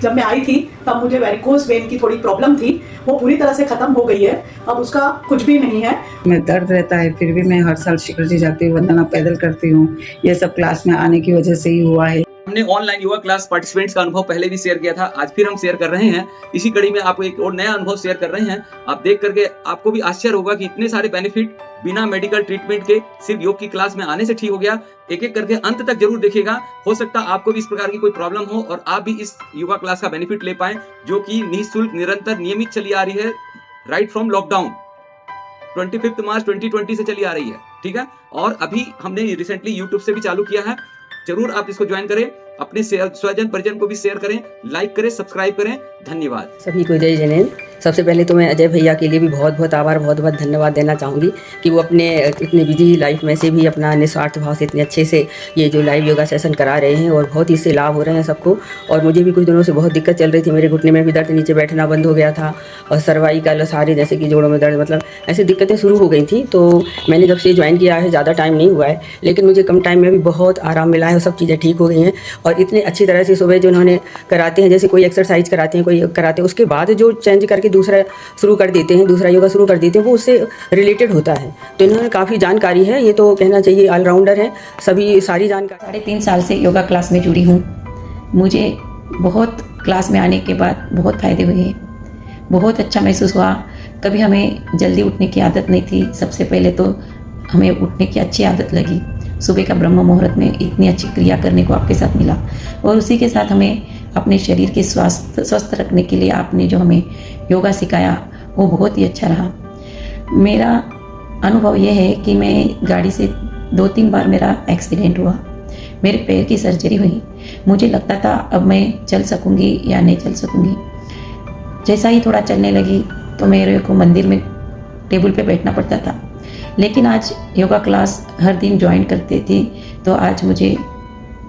जब मैं आई थी तब मुझे वेरिकोज वेन की थोड़ी प्रॉब्लम थी, वो पूरी तरह से खत्म हो गई है, अब उसका कुछ भी नहीं है। मैं दर्द रहता है फिर भी मैं हर साल शिखर जी जाती हूँ, वंदना पैदल करती हूँ। ये सब क्लास में आने की वजह से ही हुआ है। हमने ऑनलाइन योगा क्लास पार्टिसिपेंट्स का अनुभव पहले भी शेयर किया था, आज फिर हम शेयर कर रहे हैं। इसी कड़ी में आपको एक और नया अनुभव शेयर कर रहे हैं। आप देख करके आपको भी आश्चर्य होगा कि इतने सारे बेनिफिट बिना मेडिकल ट्रीटमेंट के सिर्फ योग की क्लास में आने से ठीक हो गया। एक एक करके अंत तक जरूर देखिएगा, हो सकता है आपको भी इस प्रकार की कोई प्रॉब्लम हो और आप भी इस योगा क्लास का बेनिफिट ले पाए, जो कि निःशुल्क निरंतर नियमित चली आ रही है राइट फ्रॉम लॉकडाउन 25 मार्च 2020 से चली आ रही है, ठीक है। और अभी हमने रिसेंटली यूट्यूब से भी चालू किया है, जरूर आप इसको ज्वाइन करें, अपने स्वजन परिजन को भी शेयर करें, लाइक करें, सब्सक्राइब करें। धन्यवाद सभी को। जय जैनेन्द्र। सबसे पहले तो मैं अजय भैया के लिए भी बहुत बहुत आभार, बहुत बहुत धन्यवाद देना चाहूँगी कि वो अपने इतने बिजी लाइफ में से भी अपना निस्वार्थ भाव से इतने अच्छे से ये जो लाइव योगा सेशन करा रहे हैं और बहुत ही इससे लाभ हो रहे हैं सबको। और मुझे भी कुछ दिनों से बहुत दिक्कत चल रही थी, मेरे घुटने में भी दर्द, नीचे बैठना बंद हो गया था और सर्वाइकल सारे जैसे कि जोड़ों में दर्द, मतलब ऐसी दिक्कतें शुरू हो गई थी। तो मैंने जब से ज्वाइन किया है, ज़्यादा टाइम नहीं हुआ है, लेकिन मुझे कम टाइम में भी बहुत आराम मिला है और सब चीज़ें ठीक हो गई हैं। और इतने अच्छी तरह से सुबह जो उन्होंने कराते हैं, जैसे कोई एक्सरसाइज कराते हैं, कोई कराते हैं, उसके बाद जो चेंज करके दूसरा शुरू कर देते हैं, दूसरा योगा शुरू कर देते हैं, वो उससे रिलेटेड होता है। तो इन्होंने काफ़ी जानकारी है, ये तो कहना चाहिए ऑलराउंडर है, सभी सारी जानकारी। 3.5 साल से योगा क्लास में जुड़ी हूँ। मुझे बहुत क्लास में आने के बाद बहुत फ़ायदे हुए, बहुत अच्छा महसूस हुआ। कभी हमें जल्दी उठने की आदत नहीं थी, सबसे पहले तो हमें उठने की अच्छी आदत लगी। सुबह का ब्रह्म मुहूर्त में इतनी अच्छी क्रिया करने को आपके साथ मिला और उसी के साथ हमें अपने शरीर के स्वस्थ रखने के लिए आपने जो हमें योगा सिखाया वो बहुत ही अच्छा रहा। मेरा अनुभव यह है कि मैं गाड़ी से 2-3 बार मेरा एक्सीडेंट हुआ, मेरे पैर की सर्जरी हुई। मुझे लगता था अब मैं चल सकूंगी या नहीं चल सकूंगी। जैसा ही थोड़ा चलने लगी तो मेरे को मंदिर में टेबल पे बैठना पड़ता था, लेकिन आज योगा क्लास हर दिन ज्वाइन करती थी तो आज मुझे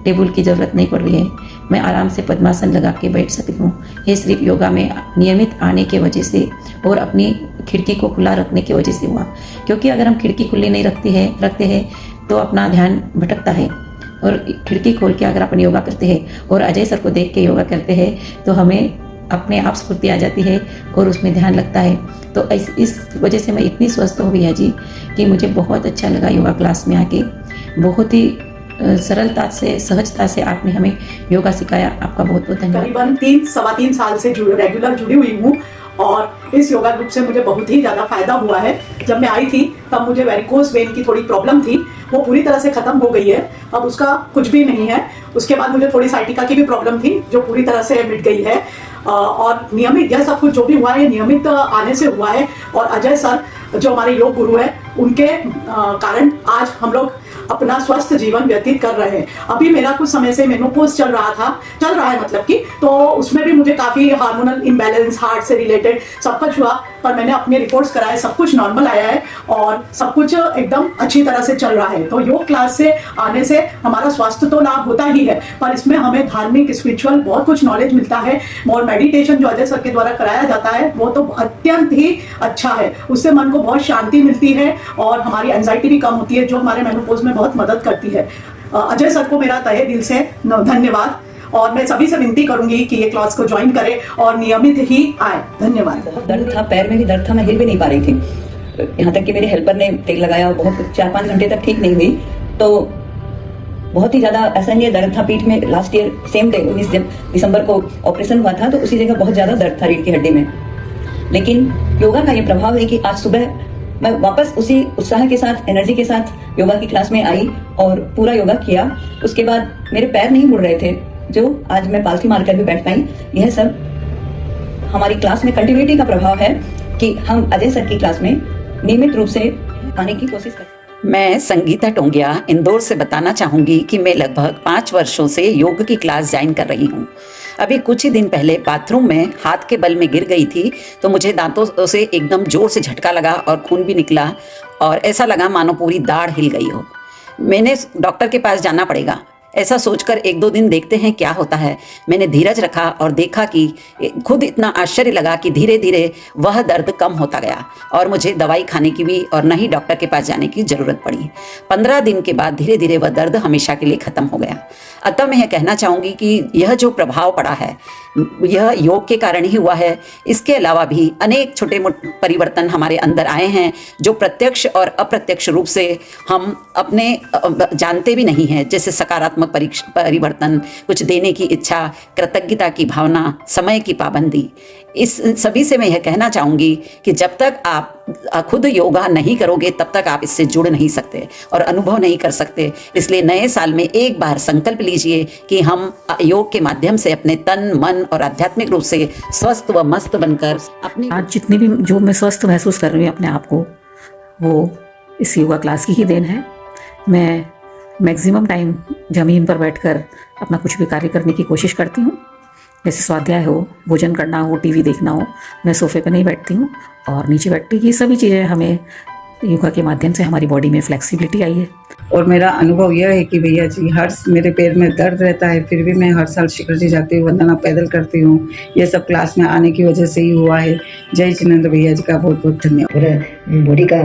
टेबल की ज़रूरत नहीं पड़ रही है। मैं आराम से पद्मासन लगा के बैठ सकती हूँ। ये सिर्फ योगा में नियमित आने के वजह से और अपनी खिड़की को खुला रखने की वजह से हुआ, क्योंकि अगर हम खिड़की खुली नहीं रखते हैं तो अपना ध्यान भटकता है। और खिड़की खोल के अगर अपन योगा करते हैं और अजय सर को देख के योगा करते हैं तो हमें अपने आप स्फूर्ति आ जाती है और उसमें ध्यान लगता है। तो इस वजह से मैं इतनी स्वस्थ हो भैया जी कि मुझे बहुत अच्छा लगा योगा क्लास में आके। बहुत ही सरलता से, सहजता से आपने हमें योगा सिखाया, आपका बहुत बहुत धन्यवाद। करीबन 3-3.25 साल से रेगुलर जुड़ी हुई हूँ और इस योगा ग्रुप से मुझे बहुत ही ज़्यादा फायदा हुआ है। जब मैं आई थी तब मुझे वेरिकोज वेन की थोड़ी प्रॉब्लम थी, वो पूरी तरह से खत्म हो गई है, अब उसका कुछ भी नहीं है। उसके बाद मुझे थोड़ी साइटिका की भी प्रॉब्लम थी जो पूरी तरह से मिट गई है। और नियमित यह सब कुछ जो भी हुआ है नियमित आने से हुआ है। और अजय सर जो हमारे योग गुरु है उनके कारण आज हम लोग अपना स्वस्थ जीवन व्यतीत कर रहे हैं। अभी मेरा कुछ समय से मेनोपॉज चल रहा है मतलब कि, तो उसमें भी मुझे काफ़ी हार्मोनल इम्बैलेंस, हार्ट से रिलेटेड सब कुछ हुआ, पर मैंने अपने रिपोर्ट्स कराए, सब कुछ नॉर्मल आया है और सब कुछ एकदम अच्छी तरह से चल रहा है। तो योग क्लास से आने से हमारा स्वास्थ्य तो लाभ होता ही है, पर इसमें हमें धार्मिक, स्पिरिचुअल बहुत कुछ नॉलेज मिलता है। और मेडिटेशन जो अजय सर के द्वारा कराया जाता है वो तो अत्यंत ही अच्छा है, उससे मन को बहुत शांति मिलती है और हमारी एंजाइटी भी कम होती है, जो हमारे मेनोपॉज में बहुत मदद करती है। अजय सर को मेरा तहे दिल से धन्यवाद और मैं सभी से विनती करूंगी कि ये क्लास को ज्वाइन करें और नियमित ही आए। धन्यवाद। दर्द था, पैर में भी दर्द था, मैं हिल भी नहीं पा रही थी। यहाँ तक कि मेरे हेल्पर ने तेल लगाया और बहुत 4-5 घंटे तक ठीक नहीं हुई। तो बहुत ही ज्यादा ऐसा नहीं है, दर्द था पीठ में। लास्ट ईयर सेम डे 19 दिसंबर को ऑपरेशन हुआ था तो उसी जगह बहुत ज्यादा दर्द था रीढ़ की हड्डी में। लेकिन योगा का ये प्रभाव है कि आज सुबह मैं वापस उसी उत्साह के साथ, एनर्जी के साथ योगा की क्लास में आई और पूरा योगा किया। उसके बाद मेरे पैर नहीं मुड़ रहे थे, जो आज मैं पालथी मारकर भी बैठ पाई। यह सब हमारी क्लास में कंटिन्यूटी का प्रभाव है कि हम अजय सर की क्लास में नियमित रूप से आने की कोशिश करते हैं। मैं संगीता टोंगिया इंदौर से बताना चाहूँगी कि मैं लगभग 5 वर्षों से योग की क्लास ज्वाइन कर रही हूँ। अभी कुछ ही दिन पहले बाथरूम में हाथ के बल में गिर गई थी तो मुझे दांतों से एकदम जोर से झटका लगा और खून भी निकला और ऐसा लगा मानो पूरी दाढ़ हिल गई हो। मैंने डॉक्टर के पास जाना पड़ेगा, ऐसा सोचकर 1-2 दिन देखते हैं क्या होता है। मैंने धीरज रखा और देखा कि खुद इतना आश्चर्य लगा कि धीरे धीरे वह दर्द कम होता गया और मुझे दवाई खाने की भी और न ही डॉक्टर के पास जाने की ज़रूरत पड़ी। 15 दिन के बाद धीरे धीरे वह दर्द हमेशा के लिए ख़त्म हो गया। अतः मैं यह कहना चाहूँगी कि यह जो प्रभाव पड़ा है यह योग के कारण ही हुआ है। इसके अलावा भी अनेक छोटे मोटे परिवर्तन हमारे अंदर आए हैं जो प्रत्यक्ष और अप्रत्यक्ष रूप से हम अपने जानते भी नहीं हैं, जैसे सकारात्मक परिवर्तन, कुछ देने की इच्छा, कृतज्ञता की भावना, समय की पाबंदी। इस सभी से मैं यह कहना चाहूँगी कि जब तक आप खुद योगा नहीं करोगे तब तक आप इससे जुड़ नहीं सकते और अनुभव नहीं कर सकते। इसलिए नए साल में एक बार संकल्प लीजिए कि हम योग के माध्यम से अपने तन, मन और आध्यात्मिक रूप से स्वस्थ व मस्त बनकर अपनी आज जितनी भी जो मैं स्वस्थ महसूस कर रही हूँ अपने आप को, वो इस योगा क्लास की ही देन है। मैं मैक्सिमम टाइम ज़मीन पर बैठकर अपना कुछ भी कार्य करने की कोशिश करती हूँ, जैसे स्वाध्याय हो, भोजन करना हो, टीवी देखना हो। मैं सोफे पर नहीं बैठती हूँ और नीचे बैठती। ये सभी चीज़ें हमें योगा के माध्यम से हमारी बॉडी में फ्लेक्सिबिलिटी आई है। और मेरा अनुभव यह है कि भैया जी मेरे पैर में दर्द रहता है, फिर भी मैं हर साल शिखर जी जाती हूँ, वंदना पैदल करती हूँ। ये सब क्लास में आने की वजह से ही हुआ है। जय जिनेंद्र भैया जी का बहुत बहुत धन्यवाद। पूरा बॉडी का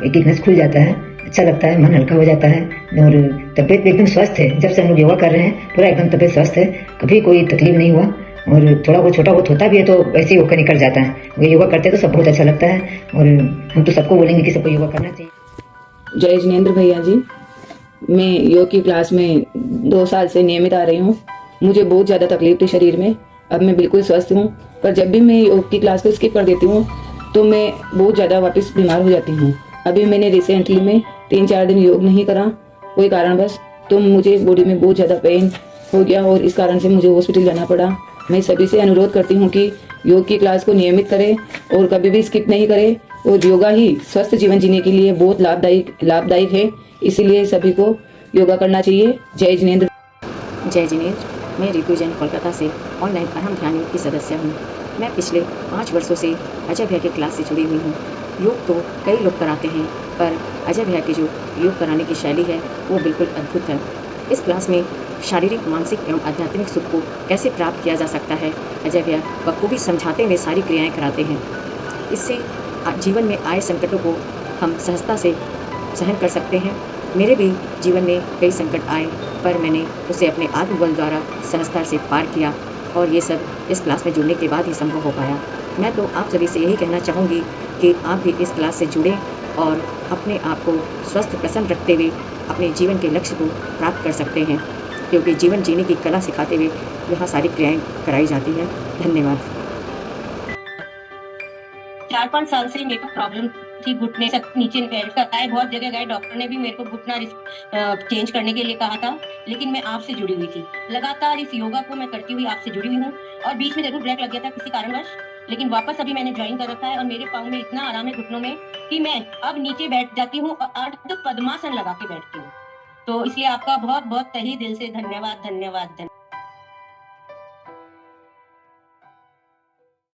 एक नस खुल जाता है, अच्छा लगता है, मन हल्का हो जाता है और तबीयत भी एकदम स्वस्थ है। जब से हम लोग योगा कर रहे हैं पूरा एकदम तबीयत स्वस्थ है, कभी कोई तकलीफ नहीं हुआ और थोड़ा बहुत छोटा बहुत होता भी है तो वैसे ही होकर निकल जाता है। योगा करते हैं तो सब बहुत अच्छा लगता है और हम तो सबको बोलेंगे कि सबको योगा करना चाहिए। जय जिनेंद्र भैया जी, मैं योग की क्लास में 2 साल से नियमित आ रही हूँ। मुझे बहुत ज़्यादा तकलीफ थी शरीर में, अब मैं बिल्कुल स्वस्थ हूँ। पर जब भी मैं योग की क्लास को स्किप कर देती हूँ तो मैं बहुत ज़्यादा वापस बीमार हो जाती हूँ। अभी मैंने रिसेंटली में 3-4 दिन योग नहीं करा कोई कारणवश, तो मुझे बॉडी में बहुत ज़्यादा पेन हो गया और इस कारण से मुझे हॉस्पिटल जाना पड़ा। मैं सभी से अनुरोध करती हूँ कि योग की क्लास को नियमित करें और कभी भी स्किप नहीं करें। और योगा ही स्वस्थ जीवन जीने के लिए बहुत लाभदायक है, इसीलिए सभी को योगा करना चाहिए। जय जिनेंद्र। जय जिनेंद्र, मैं रितु जैन कोलकाता से ऑनलाइन अहम ध्यान योग की सदस्य हूँ। मैं पिछले 5 वर्षों से अजय भैया की क्लास से जुड़ी हुई हूँ। योग तो कई लोग कराते हैं पर अजय भैया की जो योग कराने की शैली है वो बिल्कुल अद्भुत है। इस क्लास में शारीरिक, मानसिक एवं आध्यात्मिक सुख को कैसे प्राप्त किया जा सकता है अजय भैया बखूबी समझाते हुए सारी क्रियाएं कराते हैं। इससे जीवन में आए संकटों को हम सहजता से सहन कर सकते हैं। मेरे भी जीवन में कई संकट आए पर मैंने उसे अपने आत्मबल द्वारा सहजता से पार किया और ये सब इस क्लास में जुड़ने के बाद ही संभव हो पाया। मैं तो आप सभी से यही कहना चाहूँगी कि आप भी इस क्लास से जुड़ें और अपने आप को स्वस्थ प्रसन्न रखते हुए अपने जीवन के लक्ष्य को प्राप्त कर सकते हैं, क्योंकि जीवन जीने की कला सिखाते हुए यहाँ सारी क्रियाएं कराई जाती हैं। धन्यवाद। 4-5 साल से मेरे को प्रॉब्लम थी, घुटने से नीचे बेल्ट का है। बहुत जगह गए, डॉक्टर ने भी मेरे को घुटना चेंज करने के लिए कहा था, लेकिन मैं आपसे जुड़ी हुई थी। लगातार इस योगा को मैं करती हुई आपसे जुड़ी हुई हूँ और बीच में जरूर ब्रेक लग गया था किसी कारणवश, लेकिन वापस अभी मैंने ज्वाइन कर रखा है और मेरे पाँव में इतना आराम है घुटनों में कि मैं अब नीचे बैठ जाती हूँ और अर्ध पद्मासन लगा के बैठती हूँ। तो इसलिए आपका बहुत बहुत तहे दिल से धन्यवाद।